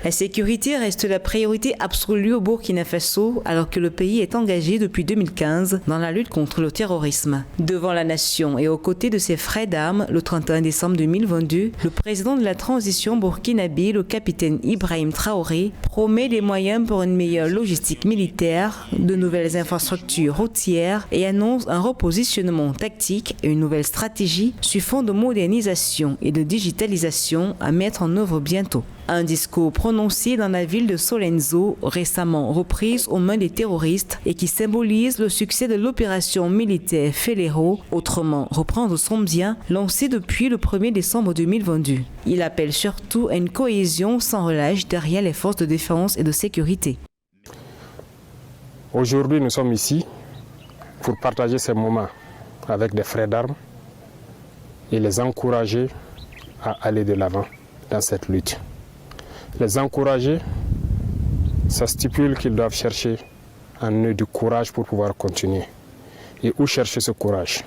La sécurité reste la priorité absolue au Burkina Faso alors que le pays est engagé depuis 2015 dans la lutte contre le terrorisme. Devant la nation et aux côtés de ses frères d'armes, le 31 décembre 2022, le président de la transition burkinabé, le capitaine Ibrahim Traoré, promet des moyens pour une meilleure logistique militaire, de nouvelles infrastructures routières et annonce un repositionnement tactique et une nouvelle stratégie sur fond de modernisation et de digitalisation à mettre en œuvre bientôt. Un discours prononcé dans la ville de Solenzo, récemment reprise aux mains des terroristes et qui symbolise le succès de l'opération militaire Féléro, autrement reprendre son bien, lancée depuis le 1er décembre 2022. Il appelle surtout à une cohésion sans relâche derrière les forces de défense et de sécurité. Aujourd'hui, nous sommes ici pour partager ces moments avec des frères d'armes et les encourager à aller de l'avant dans cette lutte. Les encourager, ça stipule qu'ils doivent chercher en eux du courage pour pouvoir continuer. Et où chercher ce courage?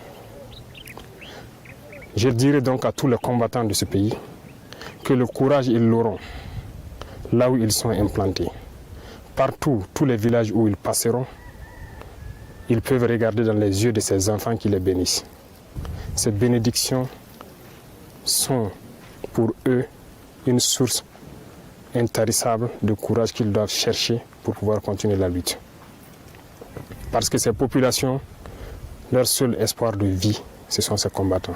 Je dirais donc à tous les combattants de ce pays que le courage, ils l'auront là où ils sont implantés. Partout, tous les villages où ils passeront, ils peuvent regarder dans les yeux de ces enfants qui les bénissent. Ces bénédictions sont pour eux une source intarissable de courage qu'ils doivent chercher pour pouvoir continuer la lutte. Parce que ces populations, leur seul espoir de vie, ce sont ces combattants.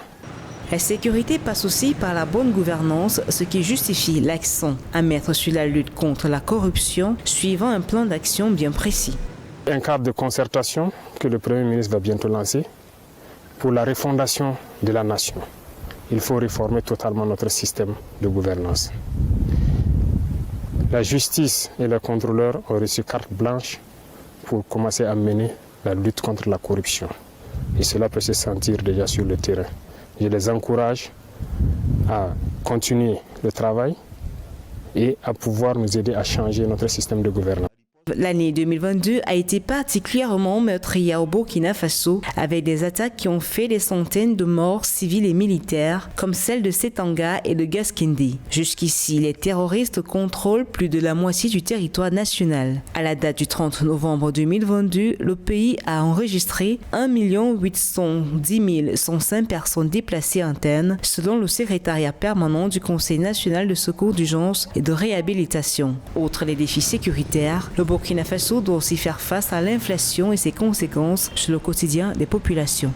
La sécurité passe aussi par la bonne gouvernance, ce qui justifie l'accent à mettre sur la lutte contre la corruption, suivant un plan d'action bien précis. Un cadre de concertation que le Premier ministre va bientôt lancer pour la refondation de la nation. Il faut réformer totalement notre système de gouvernance. La justice et les contrôleurs ont reçu carte blanche pour commencer à mener la lutte contre la corruption. Et cela peut se sentir déjà sur le terrain. Je les encourage à continuer le travail et à pouvoir nous aider à changer notre système de gouvernance. L'année 2022 a été particulièrement meurtrière au Burkina Faso, avec des attaques qui ont fait des centaines de morts civiles et militaires, comme celle de Setanga et de Gaskindi. Jusqu'ici, les terroristes contrôlent plus de la moitié du territoire national. À la date du 30 novembre 2022, le pays a enregistré 1 810 105 personnes déplacées internes, selon le secrétariat permanent du Conseil national de secours d'urgence et de réhabilitation. Outre les défis sécuritaires, le Burkina Faso doit aussi faire face à l'inflation et ses conséquences sur le quotidien des populations.